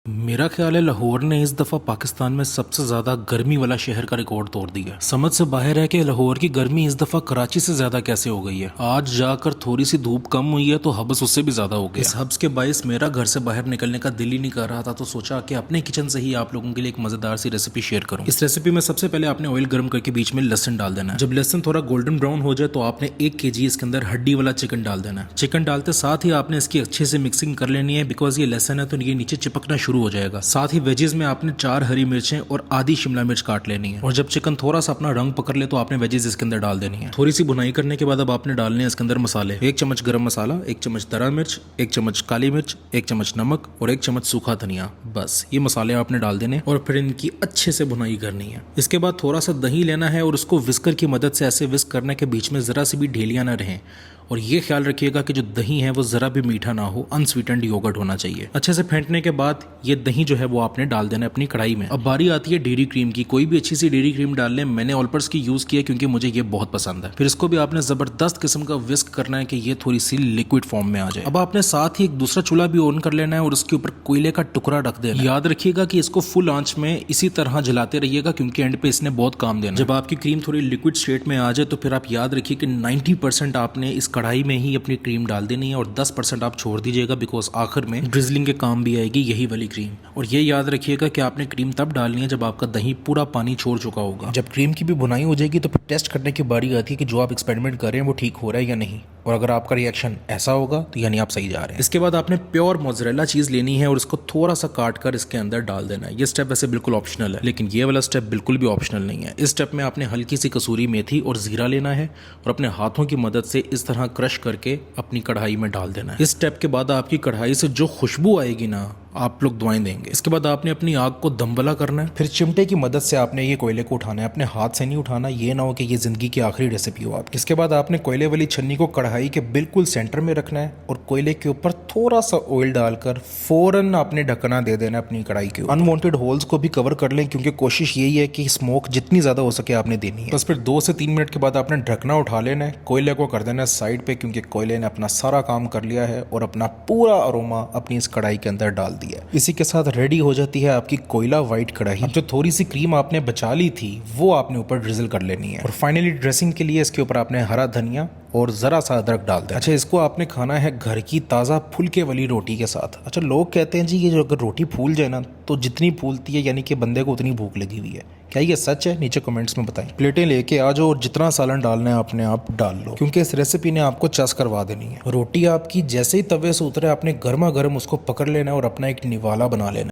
मेरा ख्याल है लाहौर ने इस दफ़ा पाकिस्तान में सबसे ज़्यादा गर्मी वाला शहर का रिकॉर्ड तोड़ दिया। समझ से बाहर है कि लाहौर की गर्मी इस दफ़ा कराची से ज़्यादा कैसे हो गई है। आज जाकर थोड़ी सी धूप कम हुई है तो हब्स उससे भी ज़्यादा हो गया। इस हब्स के बायस मेरा घर से बाहर निकलने का दिल ही नहीं कर रहा था, तो सोचा कि अपने किचन से ही आप लोगों के लिए एक मज़ेदार सी रेसिपी शेयर करूँ। इस रेसिपी में सबसे पहले आपने ऑयल गर्म करके बीच में लहसन डाल देना है। जब लहसन थोड़ा गोल्डन ब्राउन हो जाए तो आपने 1 kg इसके अंदर हड्डी वाला चिकन डाल देना है। चिकन डालते साथ ही आपने इसकी अच्छे से मिक्सिंग कर लेनी है, बिकॉज ये लहसन है तो ये नीचे चिपकना शुरू हो जाएगा। साथ ही वेजेस में आपने 4 हरी मिर्चें और आधी शिमला मिर्च काट लेनी है। और जब चिकन थोड़ा सा अपना रंग पकड़ ले तो आपने वेजेस इसके अंदर डाल देनी है। थोड़ी सी भुनाई करने के बाद अब आपने डालने हैं इसके अंदर मसाले। 1 चम्मच गरम मसाला, 1 चम्मच दरा मिर्च, 1 चम्मच काली मिर्च, 1 चम्मच नमक और 1 चम्मच सूखा धनिया। बस ये मसाले आपने डाल देने और फिर इनकी अच्छे से भुनाई करनी है। इसके बाद थोड़ा सा दही लेना है और उसको विस्कर की मदद से ऐसे विस्क करना के बीच में जरा सी भी ढेलियां ना रहें। और ये ख्याल रखिएगा कि जो दही है वो जरा भी मीठा ना हो, अनस्वीटेंड योगर्ट होना चाहिए। अच्छे से फेंटने के बाद ये दही जो है वो आपने डाल देना है अपनी कढ़ाई में। अब बारी आती है डेयरी क्रीम की। कोई भी अच्छी सी डेयरी क्रीम डाल लें। मैंने ऑलपर्स की यूज किया क्योंकि मुझे ये बहुत पसंद है। फिर इसको भी आपने जबरदस्त किस्म का विस्क करना है कि ये थोड़ी सी लिक्विड फॉर्म में आ जाए। अब आपने साथ ही एक दूसरा चूल्हा भी ऑन कर लेना है और उसके ऊपर कोयले का टुकड़ा रख देना है। याद रखिएगा कि इसको फुल आंच में इसी तरह जलाते रहिएगा क्योंकि एंड पे इसने बहुत काम देना। जब आपकी क्रीम थोड़ी लिक्विड स्टेट में आ जाए तो फिर आप याद रखिए कि 90% आपने इस कढ़ाई में ही अपनी क्रीम डाल देनी है और 10% आप छोड़ दीजिएगा, बिकॉज आखिर में ड्रिजलिंग के काम भी आएगी यही वाली क्रीम। और ये याद रखिएगा कि आपने क्रीम तब डालनी है जब आपका दही पूरा पानी छोड़ चुका होगा। जब क्रीम की भी बुनाई हो जाएगी तो फिर टेस्ट करने की बारी आती है कि जो आप एक्सपेरिमेंट कर रहे हैं वो ठीक हो रहा है या नहीं। और अगर आपका रिएक्शन ऐसा होगा तो यानी आप सही जा रहे हैं। इसके बाद आपने प्योर मोज़रेला चीज लेनी है और इसको थोड़ा सा काट कर इसके अंदर डाल देना है। ये स्टेप वैसे बिल्कुल ऑप्शनल है, लेकिन ये वाला स्टेप बिल्कुल भी ऑप्शनल नहीं है। इस स्टेप में आपने हल्की सी कसूरी मेथी और जीरा लेना है और अपने हाथों की मदद से इस तरह क्रश करके अपनी कढ़ाई में डाल देना है। इस स्टेप के बाद आपकी कढ़ाई से जो खुशबू आएगी ना, आप लोग दुआएं देंगे। इसके बाद आपने अपनी आग को दमबला करना है। फिर चिमटे की मदद से आपने ये कोयले को उठाना है, अपने हाथ से नहीं उठाना। ये ना हो कि ये जिंदगी की आखिरी रेसिपी हो आपकी। इसके बाद आपने कोयले वाली छन्नी को कढ़ाई के बिल्कुल सेंटर में रखना है और कोयले के ऊपर थोड़ा सा ऑयल डालकर फौरन आपने ढकना दे देना अपनी कढ़ाई के ऊपर। अनवांटेड होल्स को भी कवर कर लें क्योंकि कोशिश यही है कि स्मोक जितनी ज्यादा हो सके आपने देनी है। बस फिर 2 से 3 मिनट के बाद आपने ढकना उठा लेना है, कोयले को कर देना है साइड पे क्योंकि कोयले ने अपना सारा काम कर लिया है और अपना पूरा अरोमा अपनी इस कढ़ाई के अंदर डाल दिया है। इसी के साथ रेडी हो जाती है आपकी कोयला वाइट कढ़ाई। अब जो थोड़ी सी क्रीम आपने बचा ली थी वो आपने ऊपर ड्रिजल कर लेनी है। और फाइनली ड्रेसिंग के लिए इसके ऊपर आपने हरा धनिया और जरा सा अदरक डाल दें। अच्छा, इसको आपने खाना है घर की ताज़ा फुलके वाली रोटी के साथ। अच्छा, लोग कहते हैं जी ये जो अगर रोटी फूल जाए ना तो जितनी फूलती है यानी कि बंदे को उतनी भूख लगी हुई है। क्या ये सच है? नीचे कमेंट्स में बताएं। प्लेटें लेके आ जाओ और जितना सालन डालना है अपने आप डाल लो क्योंकि इस रेसिपी ने आपको चस करवा देनी है। रोटी आपकी जैसे ही तवे से उतरे आपने गर्मा गर्म उसको पकड़ लेना है और अपना एक निवाला बना लेना।